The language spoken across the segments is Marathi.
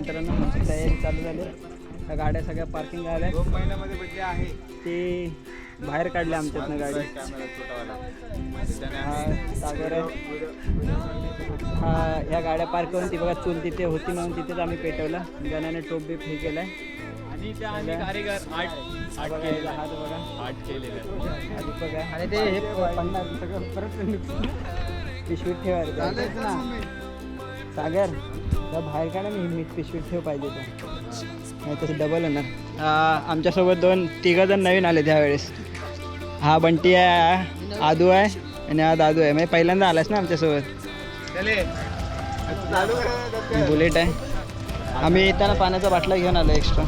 मित्रांनो आमची तयारी चालू झाली. त्या गाड्या सगळ्या पार्किंग आल्या 2 महिन्यामध्ये भेटले आहे ते बाहेर काढल्या आमच्यातनं गाडी. सागर हा ह्या गाड्या पार्क करून ती बघा चूल तिथे होती म्हणून तिथेच आम्ही पेटवला. गण्याने टोप बीप हे केलाय आणि त्या आम्ही कारीगर आठ केलेला हात बघा आठ केलेला आधी बघा आणि ते हे पडणार सगळं परत पिशवीत ठेवायला ना सागर त्या बाहेर का ना मी पिशवीत ठेव पाहिजे तर नाही तसं डबल होणार. आमच्यासोबत 2-3 जण नवीन आले त्यावेळेस. हा बंटी आहे, आदू आहे आणि हा दादू आहे. म्हणजे पहिल्यांदा आलास ना आमच्यासोबत. बुलेट आहे. आम्ही येताना पाण्याचा बाटला घेऊन आलो एक्स्ट्रा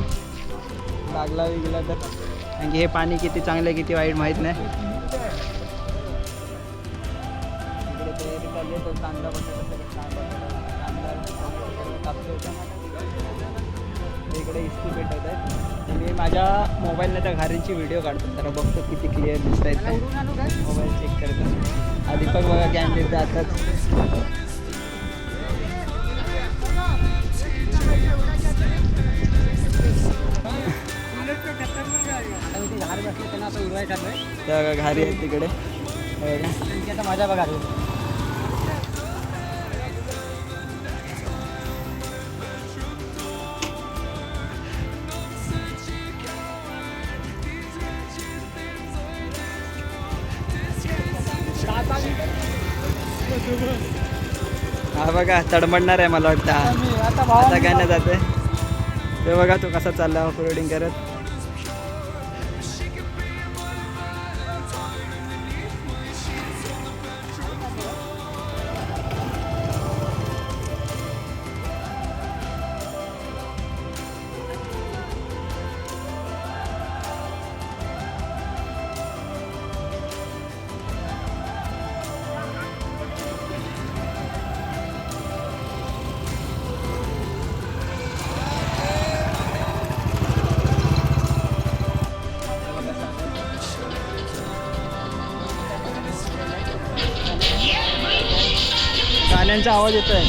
लागला गेला तर, कारण की हे पाणी किती चांगलं आहे किती वाईट माहीत नाही. इकडे तयारी चालली आहे. कांदा बटाटा इकडे इस्त्री पेटवत आहेत. मी माझ्या मोबाईलने त्या घारींची व्हिडिओ काढतो तर बघतो किती क्लिअर दिसत आहेत. मोबाईल चेक करतो. दीपक बघा कॅमेरे जातात. त्या घारी आहेत तिकडे माझ्या बघा. हा बघा तडमडणार आहे मला वाटतं. आता काय नाही जाते ते बघा तो कसा चालला ऑफ रोडिंग करत. गाण्यांचा आवाज येतोय.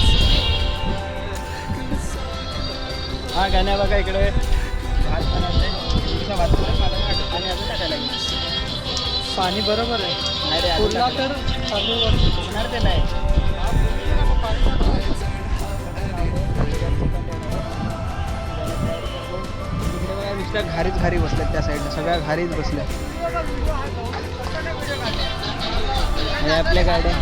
हा गाण्या बघा इकडे पाणी बरोबर आहे. नाही रे पुरला तर होणार ते नाही. इकडे बघा नुसत्या घारीच घारी बसल्यात त्या साईडला सगळ्या घारीच बसल्या. आपल्या गाड्या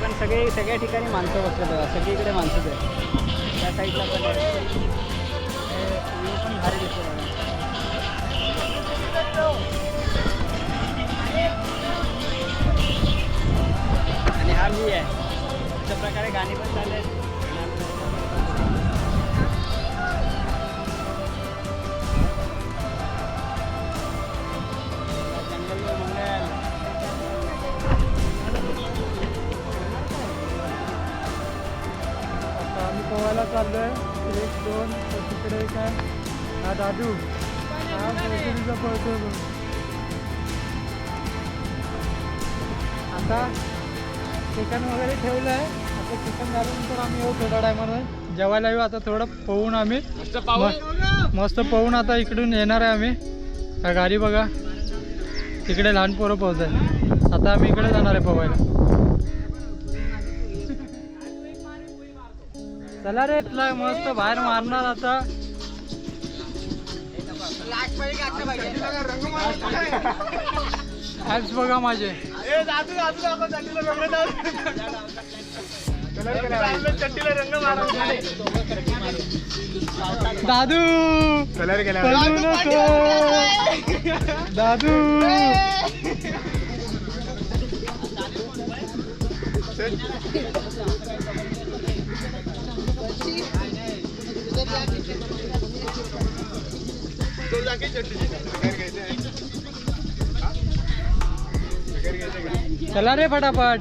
पण सगळ्या ठिकाणी माणसं बसतात बघा. सगळीकडे माणसंच आहे. त्या साईडला पण पण भारी दिसतो बघा. आणि हा मी आहे. अशा प्रकारे गाणी पण चालले आहेत. पोहायला चाललोय 1-2 तिकडे काय हा दादू हा पळतो. आता चिकन वगैरे ठेवलं आहे. आता चिकन झाल्यानंतर आम्ही येऊ थोड्या टायमानं जेवायला येऊ. आता थोडं पोहून आम्ही मस्त पोहून आता इकडून येणार आहे आम्ही. त्या गाडी बघा तिकडे लहान पोरं पोहत आहे. आता आम्ही इकडे जाणार आहे पोहायला. चला रे मस्त बाहेर मारणार आता. ॲप्स बघा माझे. दादू कलर केला दादू. चला रे फटाफट.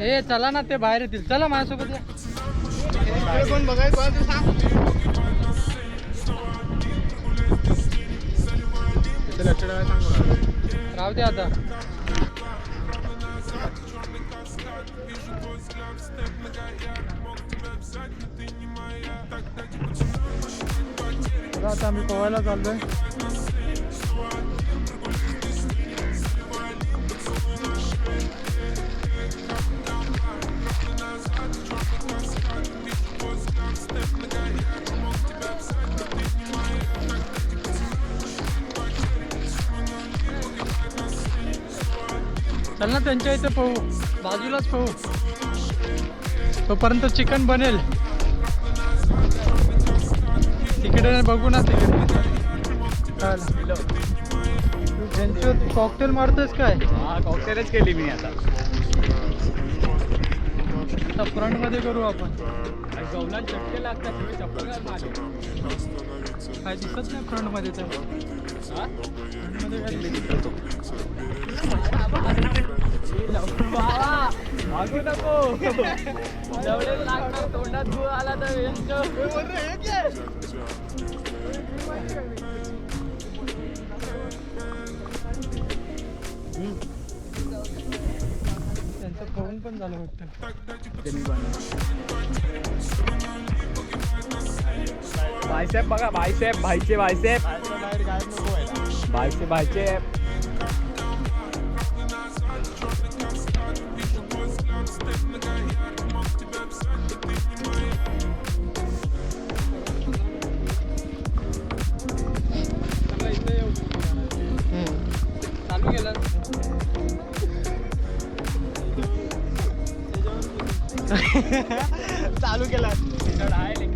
ए चला ना, ते बाहेर येतील. चला माझ्यासोबत या. कोण बघायचं सांग. राहू दे आता. आता आम्ही पोहायला चाललोय. चल ना त्यांच्या इथे पोहू, बाजूलाच पोहू. तोपर्यंत चिकन बनेल. तिकडे बघू ना तिकडे. त्यांच्यात कॉकटेल मारतोयस काय? हा कॉकटेलच केली मी आता. आता फ्रंट मध्ये करू आपण. गवला चटके लागतात, तुम्ही चप्पल घाल माझे. काय दिसत नाही फ्रंट मध्ये तर. फ्रंट मध्ये काय दिसत? मागू नको. जवळ लागणार, तोंडात धूळ आला तर त्यांचं पळून पण झालं वाटतं. बायसेप बघा, बायसेप भाईचे बायसेप. बायसेप भाईचे. चालू केलं. चालू केला आहे.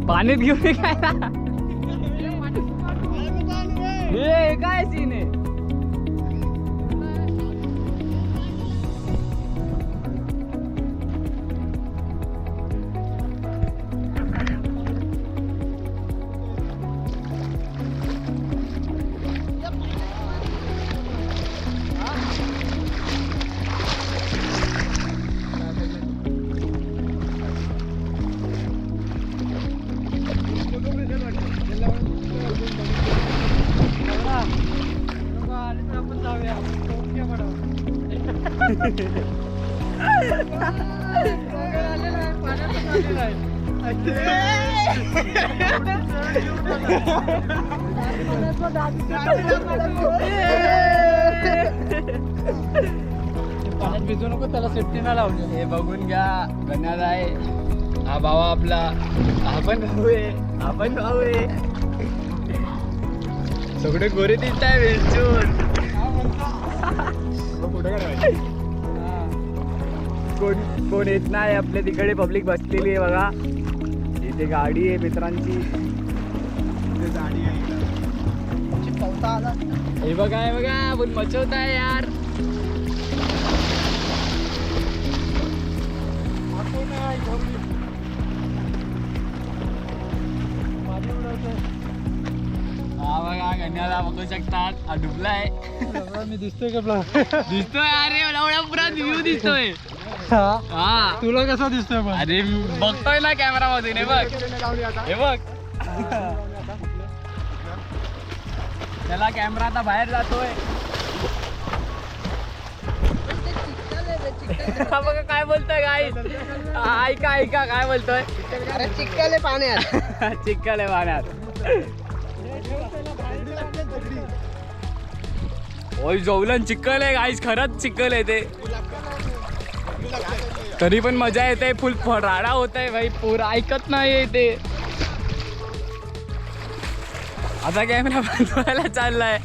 पाण्यात घेऊन ये काय ना. हे काय सीन आहे. पाण्यात भिजू नको, त्याला सेफ्टी ना लावली. हे बघून घ्या, गण्यात आहे हा भावा आपला. आपण भाऊ आहे, आपण भाऊ आहे. सगळे गोरे दिसत आहे वेलचून. कोण येत नाही आपल्या तिकडे. पब्लिक बसलेली आहे बघा. इथे गाडी आहे मित्रांची. हे बघा, हे बघा, आपण मचवत आहे यार. हा बघा गण्याला बघू शकतात हा डुबलाय. मी दिसतोय का दिसतोय अरे एवढा पुरा व्ह्यू दिसतोय. हा तुला कसा दिसतोय पण? अरे बघतोय ना कॅमेरा मध्ये हे बघ हे बघ. त्याला कॅमेरा आता बाहेर जातोय. हा बघा काय बोलतोय गाईस. ऐका ऐका काय बोलतोय. अरे चिक्कल आहे पाण्यात. चिक्कल आहे पाण्यात. ओय जवलन चिक्कल आहे गाईस. खरंच चिक्कल आहे ते. तरी पण मजा येते. फुल राडा होत आहे भाई. पूर ऐकत नाही ते. आता कॅमेरा बनवायला चाललाय.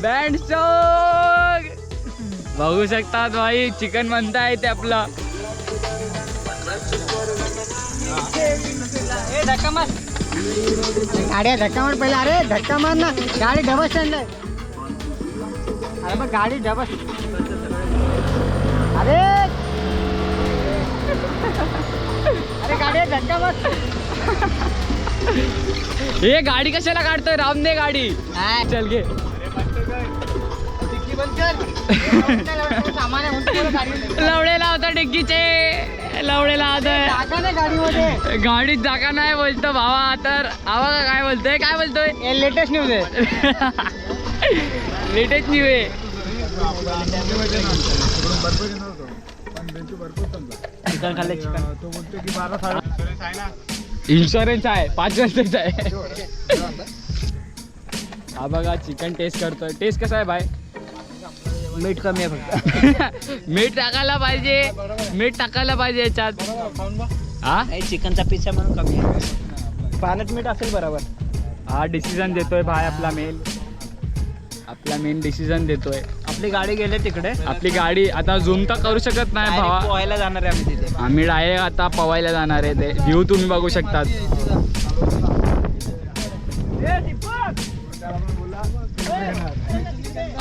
बँड सॉन्ग बघू शकतात भाई. चिकन म्हणता येते आपलं. धक्का मार गाड्या. धक्का मार पहिला. अरे धक्का मार ना. गाडी डबल स्टँड आहे. अरे मग गाडी डबल. अरे अरे गाडी धक्का मार. हे गाडी कशाला काढतोय रामने गाडी. चल घे. लवडे लावता डिक्कीचे. लवडे लावतोय गाडीमध्ये. गाडीत जागा नाही बोलतो भावा. तर आवा काय बोलतोय काय बोलतोय. लेटेस्ट न्यूज आहे. लेटेस्ट न्यूज आहे. चिकन खाल्ले चिकन. इन्शुरन्स आहे 5 वर्षाचा आहे. हा बघा चिकन टेस्ट करतोय. टेस्ट कसा आहे भाई. मीठ कमी आहे फक्त. मीठ टाकायला पाहिजे. मीठ टाकायला पाहिजे याच्यात. हा चिकनचा पिझ्झा म्हणून कमी आहे. पाण्यात मीठ असेल बरोबर. हा डिसिजन देतोय भाई. आपला मेन डिसिजन देतोय. आपली गाडी गेले तिकडे. आपली गाडी आता झूम तर करू शकत नाही भावा. पोहायला जाणार आहे आम्ही तिथे. आम्ही डायरेक्ट आता पवायला जाणार आहे. ते व्ह्यू तुम्ही बघू शकतात.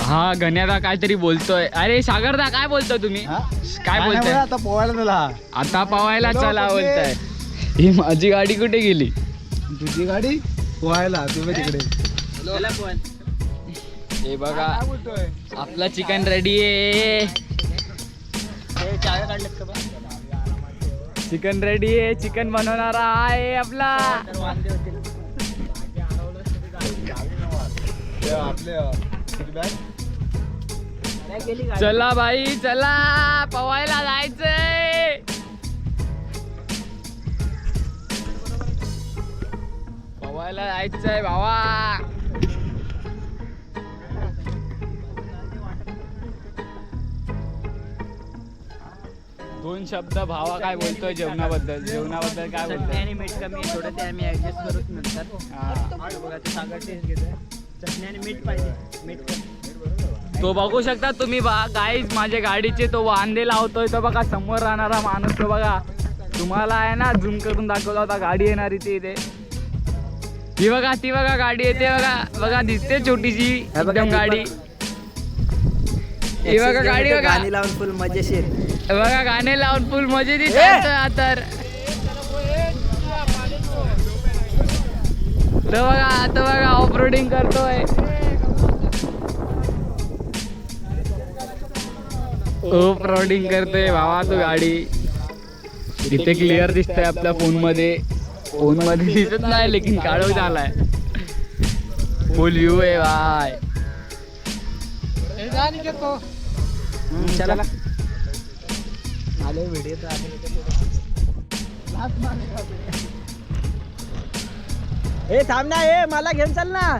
हा गण्यादा काहीतरी बोलतोय. अरे सागरदा काय बोलतोय तुम्ही. काय बोलताय. आता पोहायला चला. आता पवायला चला बोलताय. ही माझी गाडी कुठे गेली. तुझी गाडी पोहायला. तुम्ही तिकडे. हे बघा आपला चिकन रेडी आहे. चिकन रेडी आहे. चिकन बनवणारा आहे आपला. चला भाई चला पवायला जायचंय. पवायला जायचंय भावा. दोन शब्द भावा काय बोलतोय जेवणाबद्दल. जेवणाबद्दल काय बोलतोय. मीठ कमी आहे थोडं. ते आम्ही ऍडजस्ट करूच नंतर. बघा ते सागर टेस्ट घेतोय. चटणी आणि मीठ पाहिजे. मीठ कमी. तो बघू शकता तुम्ही गाईज माझ्या गाडीचे तो वांदे लावतोय. तो बघा समोर राहणारा माणूस. तो बघा तुम्हाला आहे ना झूम करून दाखवला होता. गाडी येणार इथे. ती बघा गाडी येते. बघा दिसते छोटीशी एकदम गाडी. ही बघा गाडी. बघा गाणी लावून फुल मजेशीर. बघा गाणे लावून फुल मजेत तर. तो बघा ऑफ रोडिंग करतोय. ऑफ रोडिंग करतोय भावा तो गाडी. इथे क्लिअर दिसतंय आपल्या फोन मध्ये दिसत नाही लेकिन काळोख झालाय. फुल व्ह्यू आहे भाई. चला आले व्हिडिओ तर हे थांब ना. हे मला घेऊन चल ना.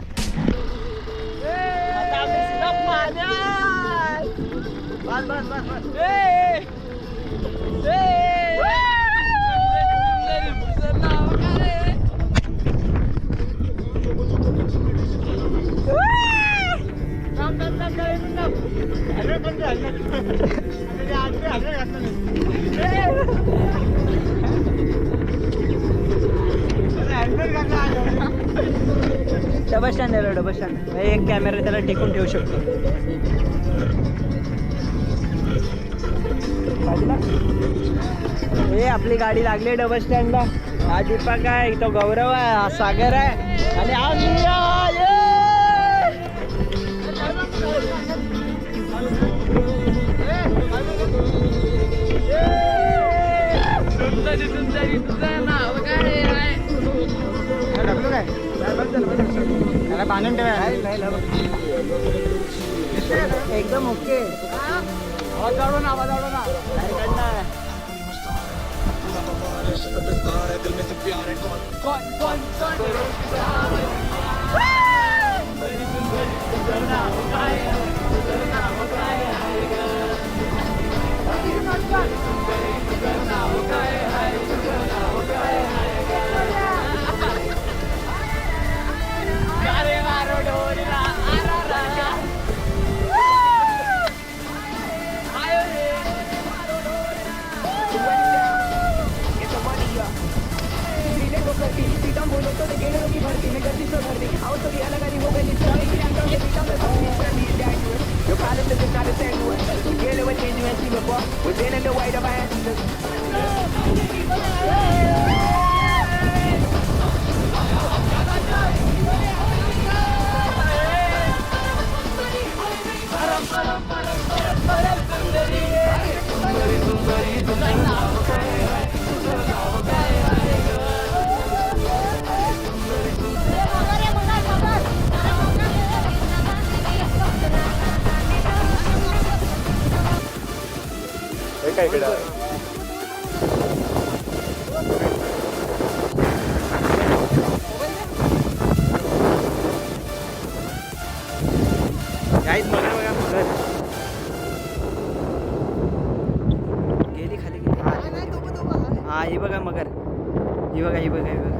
डबल स्टँड आहे. Double stand. एक कॅमेरा त्याला टेकून ठेवू शकतो. बाजूला हे आपली गाडी लागली डबल स्टँडला. हा दीपक आहे, तो गौरव आहे, हा सागर आहे आणि हा मीरा. त्याला बांधून ठेवा एकदम ओके. आवाज वाढव ना, आवाज वाढव ना. काय इकडे गाईज बघा बघा मगर गेली खाली गेली. हा ही बघा मगर, ही बघा ही बघा ही बघा.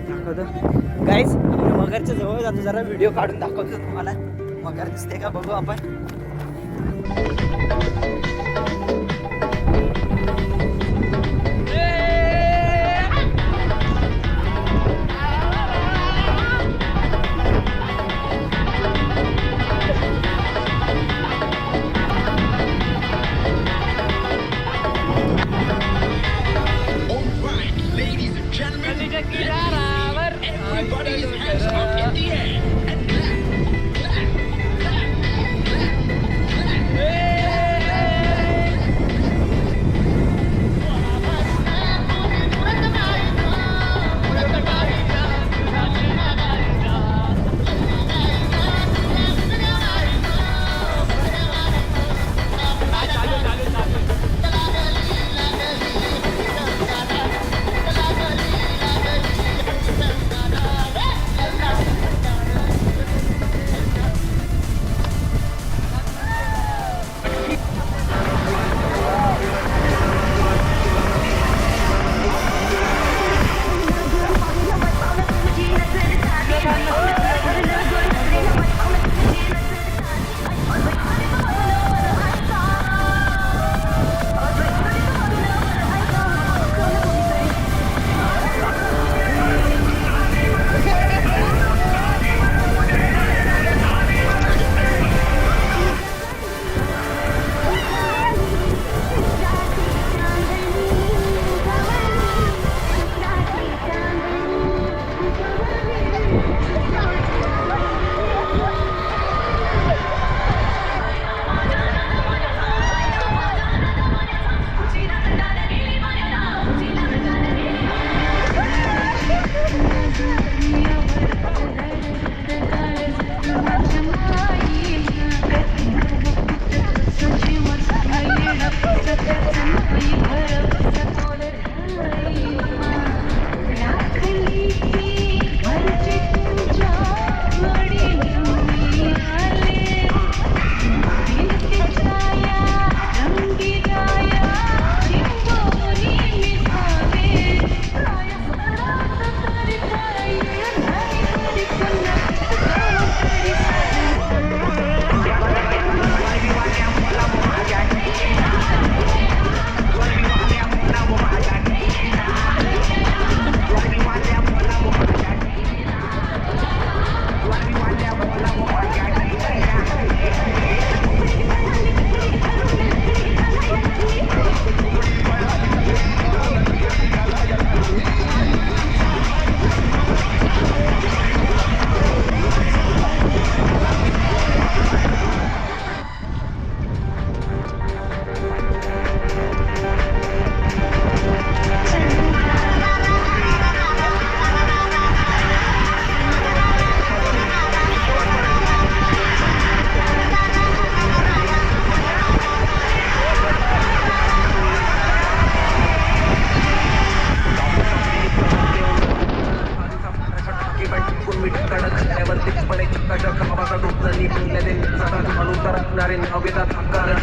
दाखवतो गाईज, मगरच्या जवळ जातो, जरा व्हिडिओ काढून दाखवतो तुम्हाला. मगर दिसते का बघू आपण.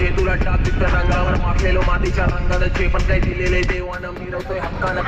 म्हणजे तुला टाक तिथं रंगावर माखलेलो मातीच्या रंगानं जे पण काही दिलेले देवानं मिरवतोय हक्कानं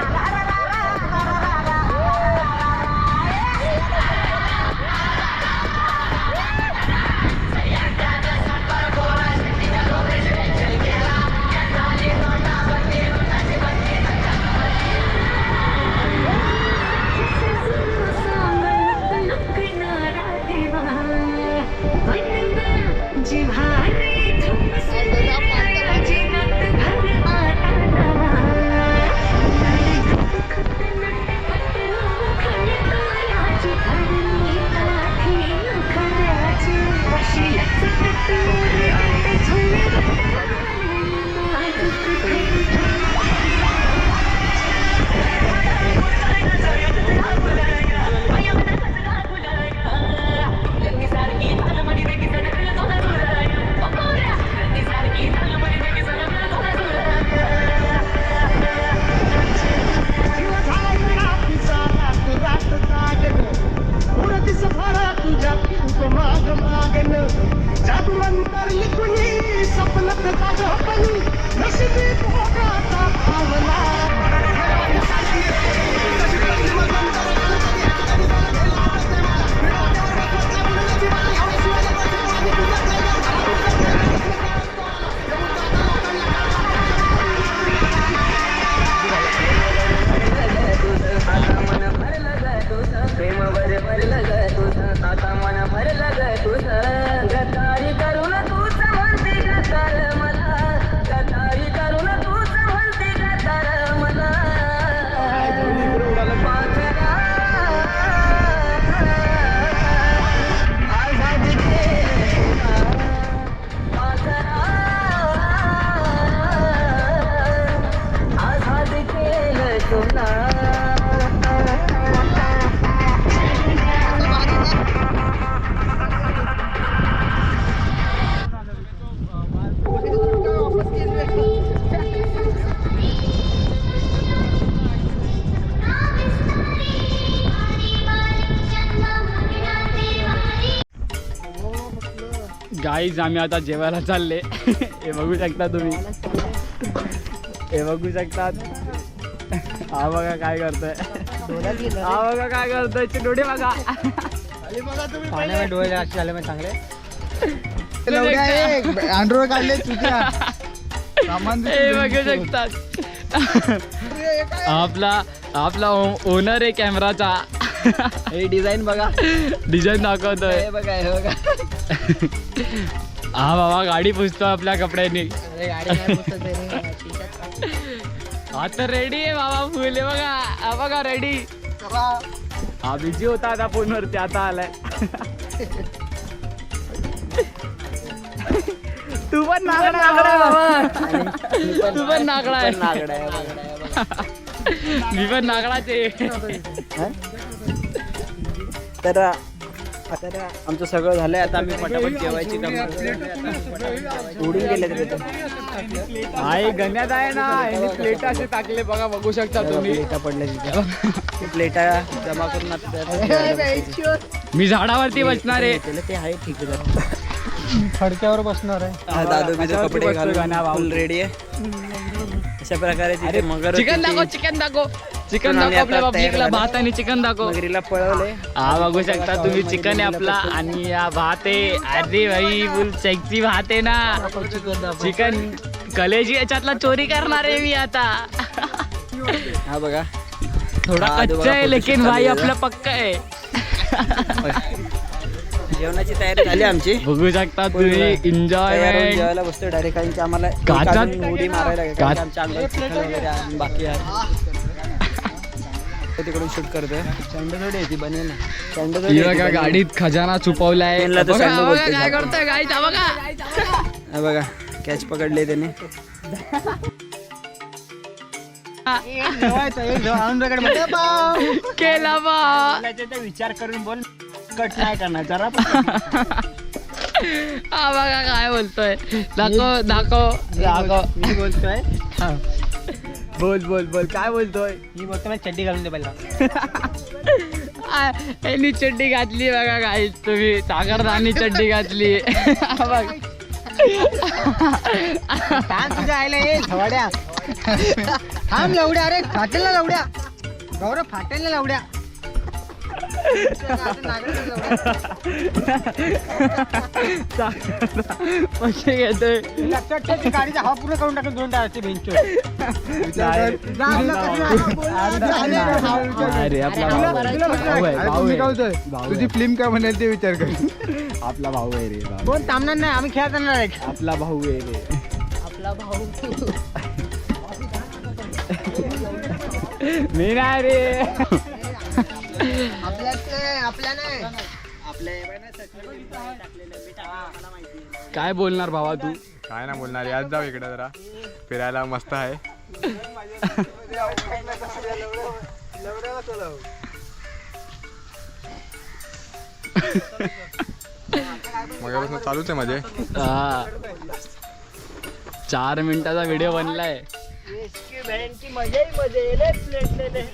गाईज आम्ही आता जेवायला चालले. हे बघू शकता तुम्ही, हे बघू शकतात. हा बघा काय करतोय, हा बघा काय करतोय. डोळे बघा, पाण्यामध्ये डोळे असे झाले म्हणजे चांगले. अंडर काढले तुझ्या हे बघू शकतात. आपला ओनर आहे कॅमेराचा. हे डिझाईन बघा, डिझाईन दाखवतोय. हे बघा, हे बघा. हा बाबा गाडी पुसतो आपल्या कपड्यांनी. हा तर रेडी आहे बाबा, फुल आहे बघा. हा बघा रेडी. हा बिझी होता आता फोनवरती, आता आलाय. तू पण नागडा आहे बाबा, तू पण नागडा आहे. मी पण नागडाचे. तर आमचं सगळं झालंय. आता आम्ही पटापट जेवायची काम उडून गेले तरी. आहे गण्यात आहे ना, यांनी प्लेट असे टाकले बघा, बघू शकता तुम्ही. प्लेटा पडल्या तिथे, प्लेटा जमा करून आता मी झाडावरती बसणार आहे. ते आहे ठीक आहे. फडक्यावर बसणार आहे. दादू बिदू कपडे घालून फुल रेडी आहे. अशा प्रकारे तिथे मगर चिकन दाखव, चिकन दाखव, चिकन दाखव. आपल्या पब्लिकला भात आणि चिकन दाखव. मगरीला पळवले. हा बघू शकता तुम्ही, चिकन आहे आपला आणि हा भात आहे. अरे भाई फुल सेक्सी भात आहे ना. चिकन कलेजी याच्यातला चोरी करणार आहे मी आता. हा बघा, थोडा कच्चा आहे लेकिन भाई आपला पक्का आहे. जेवणाची तयारी झाली आमची. बघू शकता तुम्ही, एन्जॉय. जेवायला बसतो डायरेक्ट, कारण की आम्हाला उडी मारायला आमच्या अंगात चिखल वगैरे बाकी आहे. तिकडून शूट करतोय. सँडो थोडी याची बनेल ना, सँडो थोडी. गाडीत खजाना छुपवलाय. काय करतोय गाईच, बघा बघा कॅच पकडले त्याने. केला बा विचार करून बोल, कट नाही करणार जरा. हा बघा काय बोलतोय. दाखव दाखव दाखव. मी बोलतोय. बोल बोल बोल, काय बोलतोय. मी बोलतो मला चड्डी घालून दे पहिला. यांनी चड्डी घातली बघा गाईस तुम्ही. सागरदानी चड्डी घातली. बघ तुझ्या आईला ये झवाड्या थांब लवड्या अरे फाटेल ना लवड्या गौरव फाटेल ना लवड्या पैसे घेतोय लक्षात ठेव ती गाडीचा हवा पूर्ण करून टाकेल 2 टायरची बेंच अरे आपला भाऊ आहे. तुझी फिल्म काय म्हणाल ते विचार कर. आपला भाऊ आहे रे भाऊ. कोण थांबणार नाही आम्ही खेळत जाणार आहे आपला भाऊ आहे रे मी नाही रे काय बोलणार भावा तू काय ना बोलणार आज जाऊ इकडे जरा फिरायला मस्त आहे. मगापासून चालूच आहे माझे. 4 मिनिटाचा व्हिडिओ बनलाय.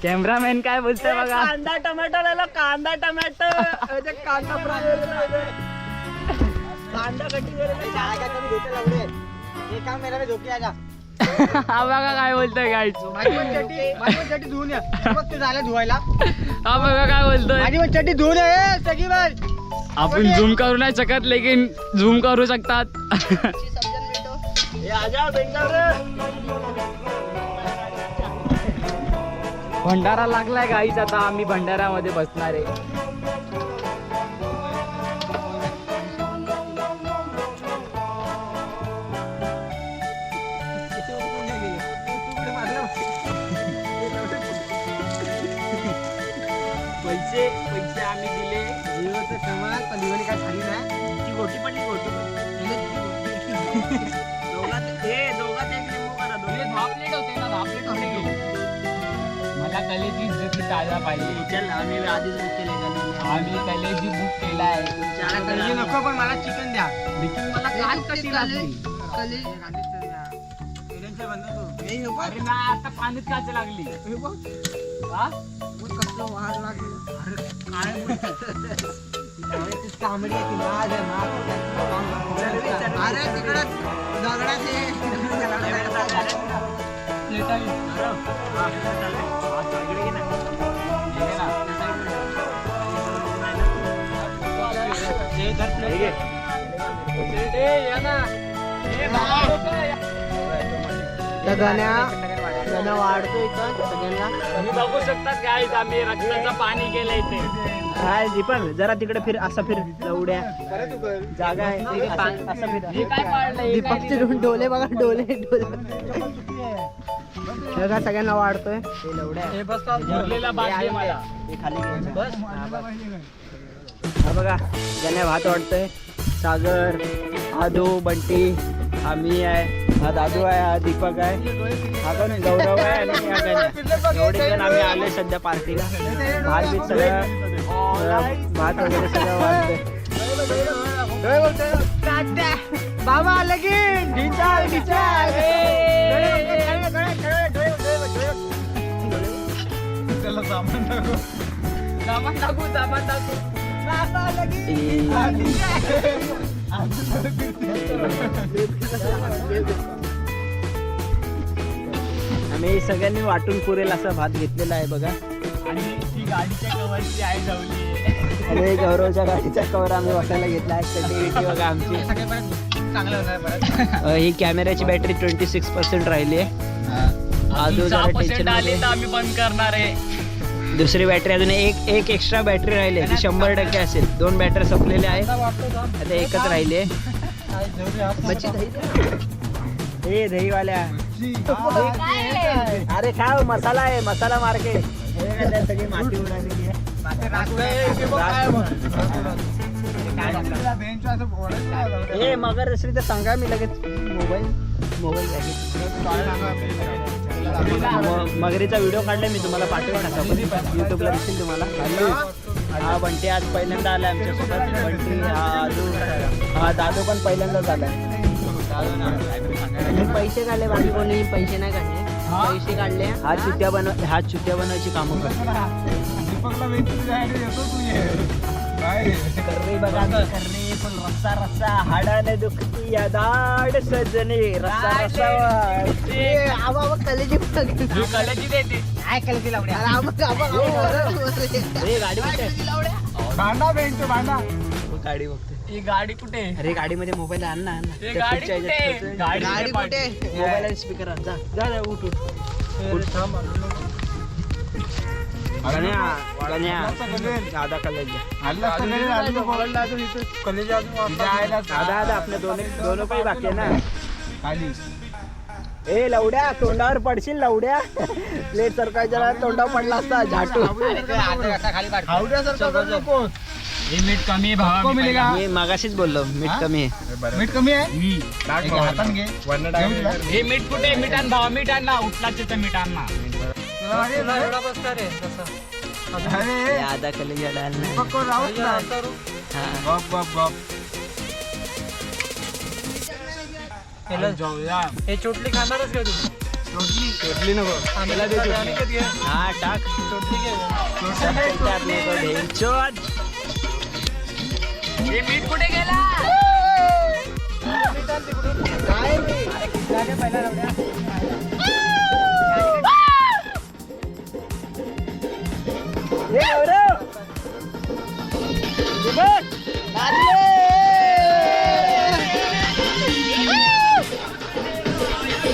कॅमेरामॅन काय बोलतोय बघा. कांदा टोमॅटो लिहिलं कांदा टोमॅटो कांदा कांदा कटिंग हा बघा काय बोलतोय गाईच. चड्डी धुवून या तू झालं धुवायला हा बघा काय बोलतोय. माझी पण चड्डी धुवून ये सगळी बार आपण झूम करू नाही शकत लेकिन झूम करू शकतात. भंडारा लागलाय गाईच. आता आम्ही भंडाऱ्यामध्ये बसणार आहे. पैसे आम्ही दिले. समाज पण दिवाळी काय झाली नाही ती गोटी पडली गोटी मला कलेची इज्जती ताजा पाहिजे. आम्ही आधीच बुक केले आम्ही कलेची बुक केलाय. नको पण मला चिकन द्या लेकिन मला काल कशी लागली. अरे ना आता पाण्यात काच लागली. हा? तांबडी आहे ती माझ आहे अरे तिकडं दगडाचे गाणं वाढतोय इथं सगळ्यांना. तुम्ही बघू शकतात गाईज आम्ही रक्ताचं पाणी केलंय इथे. हाय दीपक जरा तिकडे फिर असं फिर लवड्या जागा आहे असं फिर. हे काय पाडलंय? दीपकचे डोले बघा डोले बघा सगळ्यांना वाढतोय हे लवड्या भरलेला भात दे मला. हे खाली घ्यायचं. बस हा बघा ज्याने भात वाढतोय सागर आदू बंटी हा मी आहे हा दादू आहे हा दीपक आहे हा पण गौरव आहे आणि हा गण्या. एवढे जण आम्ही आले सध्या पार्टीला. भात बीत सगळं भात वगैरे सगळं वाढतोय. बाबा लगीन ढिंचाळ ढिंचाळ सामान टाकू. आम्ही सगळ्यांनी वाटून पुरेल असा भात घेतलेला आहे बघा. आणि ती गाडीच्या कवरची आहे जाऊली. अरे गौरवच्या गाडीचा कवर आम्ही बसायला घेतला आहे. कटिंग बघा आमची ही कॅमेऱ्याची बॅटरी 26% राहिली आहे. अजून जरा टेन्शन आली तर आम्ही बंद करणार आहे. दुसरी बॅटरी अजून एक एक्स्ट्रा बॅटरी राहिली आहे ती 100% असेल. 2 बॅटरी संपलेल्या आहे आता एकच राहिली आहे. हे दहीवाल्या अरे काय मसाला आहे मसाला मार्केट सगळी माती उडालेली आहे. हे मगर असली तर सांगा मी लगेच मोबाईल मगरीचा व्हिडिओ काढलाय मी तुम्हाला पाठवून युट्यूबला दिसेल तुम्हाला. हा बंटी आज पहिल्यांदा आलाय आमच्यासोबत. बंटी हा दादू पण पहिल्यांदाच आलाय. पैसे काढले बाकी कोणी पैसे नाही काढले. पैसे काढले हा चुत्या बनवायची कामं करतो. कर्री बघा कर्री पण रस्सा हाडाने दुखती. या दाड सजने रसा रसावा कलेजी कलेची देते काय कलेजी लावड्या गाडी कुठे भांडा बेंच भांडा गाडी बघते ही गाडी कुठे अरे गाडीमध्ये मोबाईल आण ना हे गाडी कुठे गाडी कुठे मोबाईल आणि स्पीकर आण जा जा जा, उठ उठ आधा कलेजी आधा आपल्या दोन काही बाकी आहे ना खाली ए लवड्या तोंडावर पडशील लवड्या प्लेट सरकायच्या तोंडावर पडला असता झाटू हे मीठ कमी आहे भावा मी पहिला. मी मगाशीच बोललो मीठ कमी आहे मीठ कमी आहे हातान घे वरनं टाक. हे मीठ कुठे मीठ आण भावा मीठ आण ना उठलाच तर मीठ आण ना अरे आधा कलेजी डाल पक्को राहूच ना गप गप गप जाऊया हे चोटली खाणारच का तू चोटली नको आम्हाला दे चोटली. हा टाक चोटली घे. हे मीठ कुठे गेला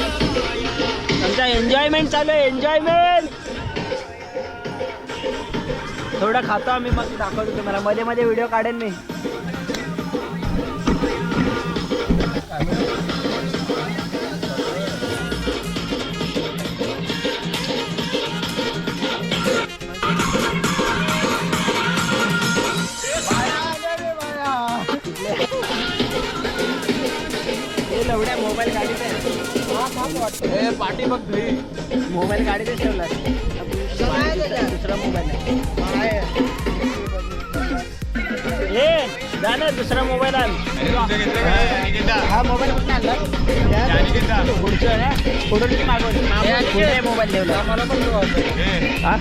आमचा एन्जॉयमेंट चालू आहे एन्जॉयमेंट थोडं खातो आम्ही मग दाखवतो तुम्हाला मध्ये मध्ये व्हिडिओ काढेन मी लवड्या मोबाईल गाडीत आहे पाठी बघ घरी मोबाईल गाडीतच ठेवला दुसरा मोबाईल आहे ए जा ना दुसरा मोबाईल आण हा मोबाईल कुठे आणला पुढचं ना पुढून मागवले मोबाईल ठेवला मला पण तो हा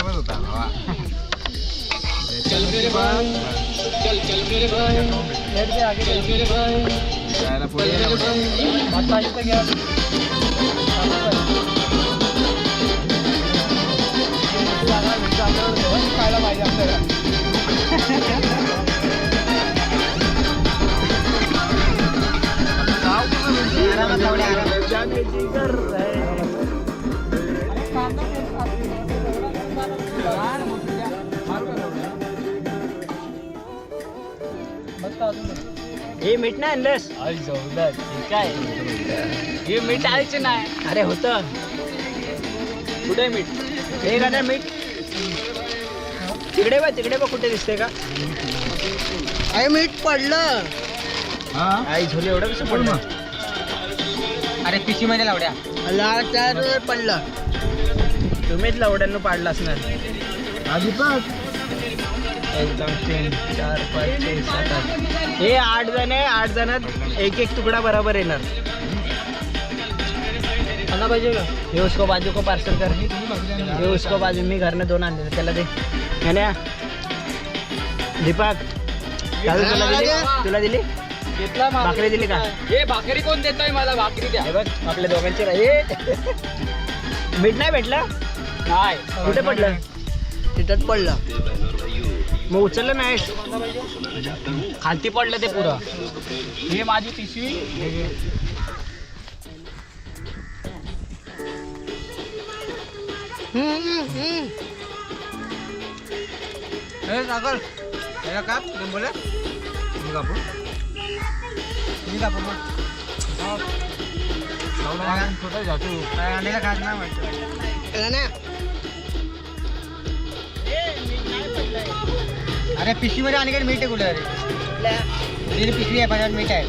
होता खायला पाहिजे आपल्याला. हे मीठ नाही आणलंस काय हे मीठ आणायचे नाही अरे होत कुठे मीठ हे का मीठ तिकडे बघ कुठे दिसते का अरे मीठ पडलं आई झोली एवढं कसं पडलं अरे पिशी मध्ये लावड्या पडलं तुम्हीच लवड्यांना पाडलं असणार एकदम 3 4 5 6 7 8 हे 8 जण आहे 8 जणात एक एक तुकडा बराबर येणार खाना पाहिजे का हे उसको बाजू को पार्सल कर हे उसको बाजू मी घरनं 2 आणले त्याला दे गण्या दीपक तुला दिली घेतला भाकरी दिली का हे भाकरी कोण देतोय मला भाकरी द्या हे बघ आपल्या दोघांची मीठ नाही भेटलं नाही कुठे पडलं तिथंच पडलं मग उचललं नाही खालती पडलं ते पुरं हे माझी पिशवी सागर याला काप बोला मी कापू मग छोटा जातो अंड्याला खात नाही वाटतं अरे पिशवी मध्ये आणि काही मीठ आहे कुठे अरे पिशवी आहे पण मीठ आहे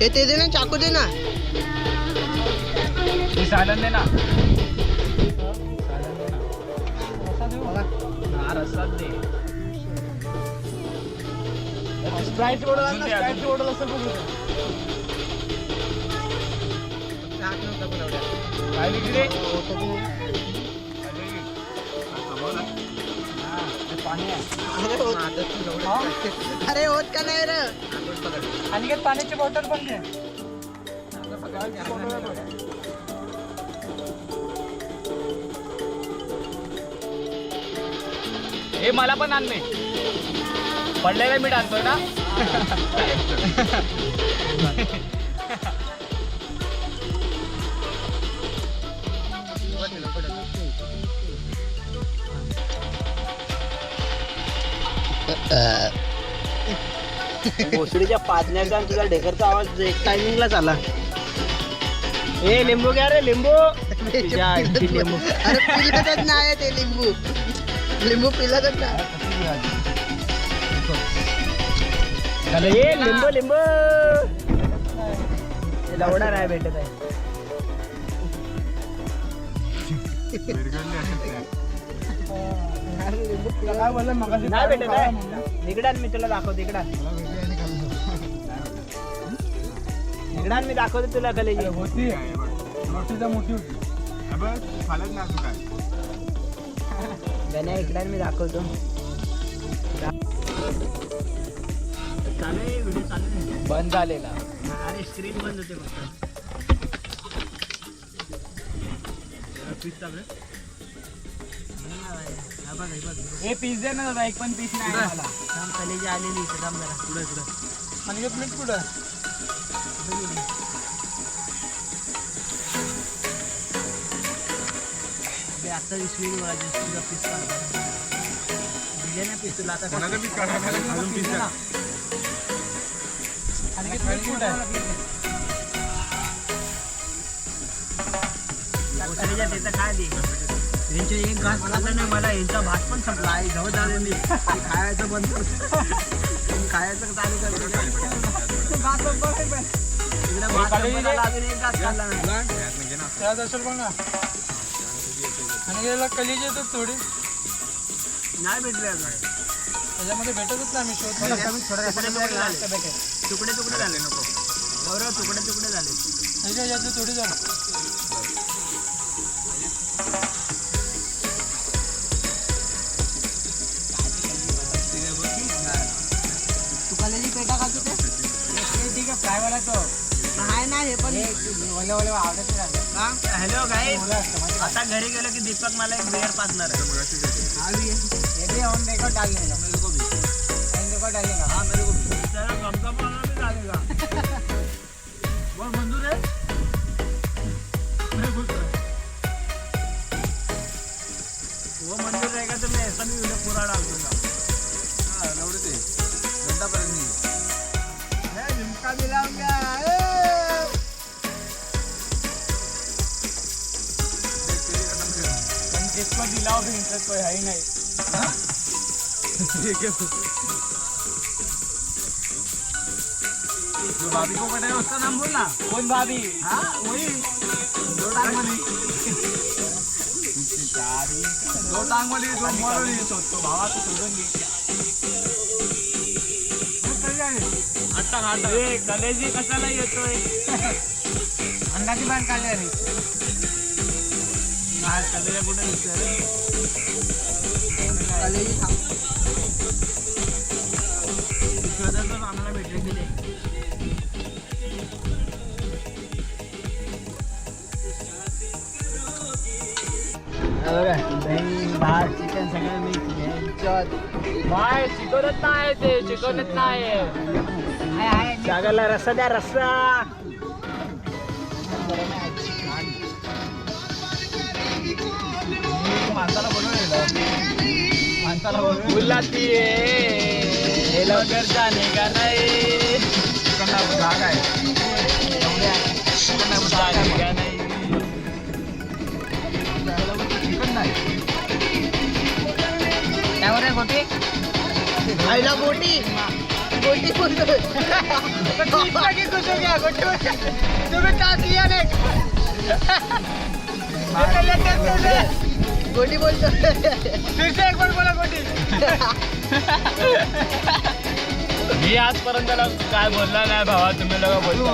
ते दे ना चाकू दे ना हे सालन दे ना हा रस्ता दे. स्प्राईट ओढल अजून दे, स्प्राईट अजून. ओढल असं बघू. काय विक्री? पाणी आहे. अरे होत का नाही रे. आणि पाण्याची बॉटल पण घे. हे मला पण आण मीठ. पडलेलं मीठ आणतोय ना. भोसडीच्या पाजण्याचा आणि तुझा ढेकरचा आवाज एक टायमिंगलाच आला. ए लिंबू घ्या रे लिंबू. लिंबू पिलतच नाही ते लिंबू. लिंबू पिलतच नाही. लिंबू लिंबू लवडा नाही भेटत आहे. नाही भेटत आहे. निगडान मी तुला दाखवतो. इकडान निगडान मी दाखवतो तुला कलेजी. होती मोठी होती. फालत ना तू काय गण्या इकडान मी दाखवतो. चालू आहे व्हिडिओ चालू आहे. बंद झालेला. अरे स्क्रीन बंद होते फक्त. हे पीस दे ना दादा. एक पण पीस नाही आहे मला. कलेजी आलेली इथे थांब जरा. पुढे आणि एक मिनिट पुढं. आता 20 मिनिट वाजले. तुझा पीस दिले ना पीस तुला आता. कोणाचा पीस काढा अजून पीस द्या. आणि एक मिनिट पुढं. त्याचं काय दे. यांचे एक घास खाल्ला नाही मला. यांचा भात पण संपला आहे. जवळ झाले मी खायचं बंद करतो. खायचं चालू करतो. इकडे भात संपला, अजून एक घास खाल्ला नाही. त्यात असेल बघा. आणि याला कलेजी येतात थोडी. नाही भेटले अजून. त्याच्यामध्ये भेटतच नाही. मी शोधतो. तुकडे तुकडे झाले. नको गौरव तुकडे तुकडे झाले. यातले थोडी झाले. कलेजी पेटा खातो ते. ठीक आहे फ्रायवाला तो नाही ना. हे पण आवडत नाही. हॅलो गाईस. आता घरी गेलो की दीपक मला एक बिअर पाजणार आहे. मंजूर आहे. वो मंजूर रहेगा तो मैं ऐसा भी वीडियो पूरा डाल दूंगा. झुमका मिलाऊंगा. पण जिसको दिलाओ भी इंटरेस्ट कोई है ही नहीं. जो भाभी को पता है उसका नाम बोलना. कोण भाभी? हाँ वही दो टांग वाली. दो टांग वाली जो मोरली शोधतो भावा. तू शोधून घे. आता कलेजी कशाला येतोय. अंडाची बाण काढली रे. कलेजा कुठे दिसतोय. कलेजी थांब. शोधतो आम्हाला भेटले गेले. दही भात चिकन सगळं मिक्स. बाय चिकनच नाही. ते चिकनच नाही. सागरला रस्सा द्या. रस्सा माणसाला बोलवलेलं. हे लवकर जाणे का नाही. भाग आहे. जाणे का नाही. त्यावर गोटी. आईला गोटी. गोटी बोलतो. तुम्ही टाकली. गोटी बोलतो एक पण बोला गोटी. मी आजपर्यंत काय बोलला नाही भावा, तुम्ही लोक बोलता.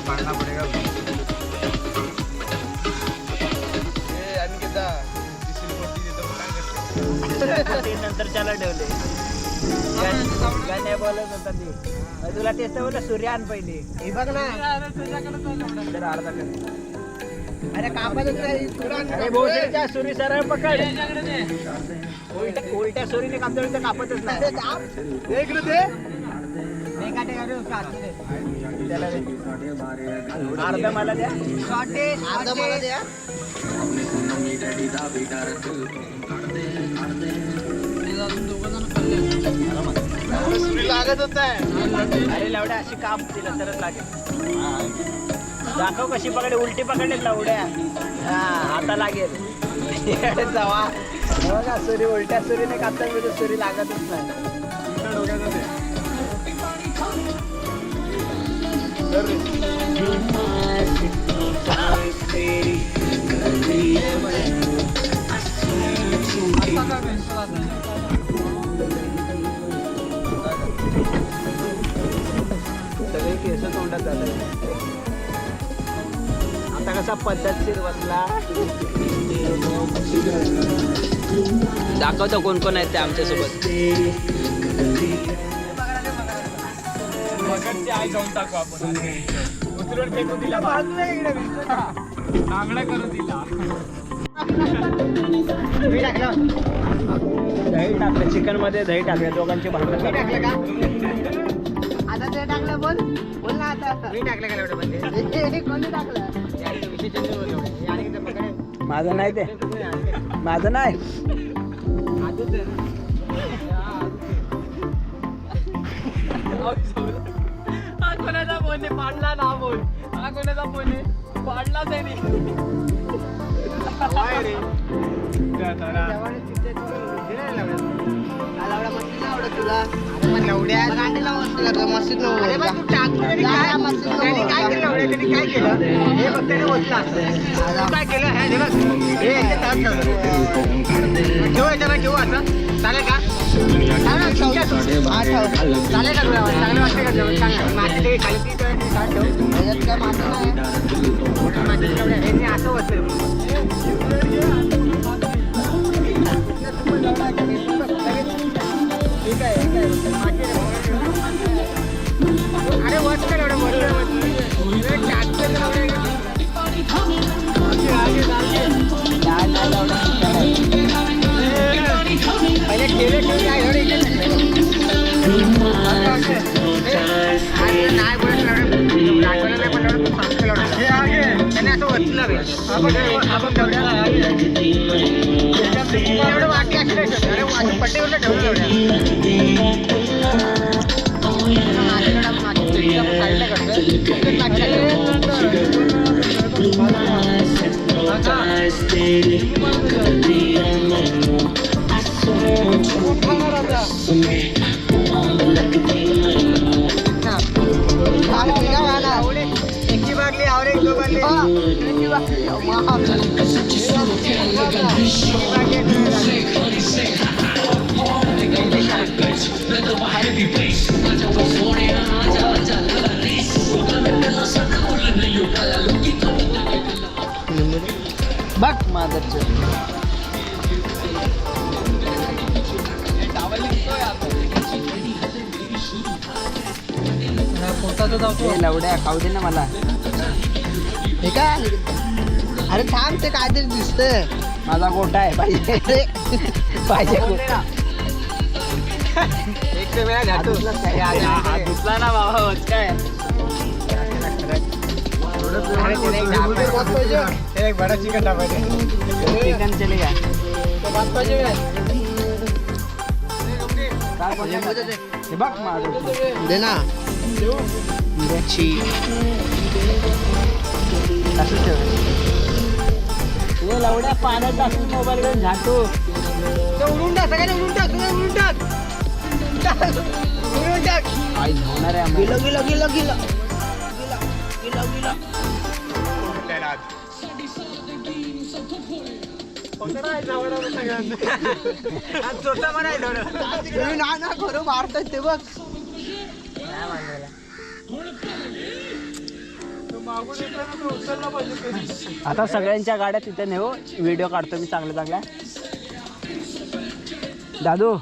पाडना पडेगा. नंतर त्याला ठेवले काय नाही बोलत होता ती. तुला तेच तर बोललं सूर्य आण पहिले. हे बघ ना तर अर्धा कर. अरे कापायचं नाही अरे भोसडीच्या सुरी सरळ पकड. उलट्या सुरीने कापतो तर कापतच नाही. त्याला दे. अर्धा मला द्या. अर्धा मला द्या. लागत होत अरे लावड्या अशी काम दिलं तरच लागेल. दाखव कशी पकडे. उलटी पकडले लावड्या. हा आता लागेल. जावा बघा सुरी उलट्या सुरीने कापतात म्हणजे सुरी लागतच नाही. सगळे केस तोंडात झाले. आता कसा पद्धतशीर बसला. दाखवतो कोण कोण आहेत ते आमच्यासोबत. आई जाऊन टाकू आपण. उतरून फेकू दिला, नांगडा करू दिला. मी टाकलं दही टाकलं. चिकन मध्ये दही टाकलं. दोघांची भांडण मी टाकलं का आता ते टाकलं. बोल बोल ना आता. मी टाकलं का एवढं म्हणजे कोणी टाकलं. माझं नाही ते. माझं नाही. हा कोणाचा फोन आहे? पाडला ना बोल. हा कोणाचा फोन आहे? पाडलाच आहे रे. अरे वच कर एवढं पहिले ठेवले काय नाही बोलत त्याने असं वचलं एवढं वाटी अशी नाही शकत. अरे पट्टीवर ठेवलं एक बागली और एक दो बागली बघ माझं लवड्या खाऊ दे ना मला. हे काय अरे थांब ते काहीतरी दिसतंय. माझा गोठा आहे. पाहिजे पाहिजे गोठा. एक वेळा घाटू दुसला ना बाबा होत काय. एक बडा चिकन टाकायचे. चिकन चलेगा. हे बघ माझं दे ना मिरची असं ठेव. लवड्या पाण्यात टाकून मोबाईल घेऊन झाटू. उडून टाक सगळ्यांनी आई धावणार आहे आम्हाला. ना खरं मारतात ते बघ. आता सगळ्यांच्या गाड्या तिथे नेऊ, व्हिडिओ काढतो मी चांगल्या चांगल्या. दादू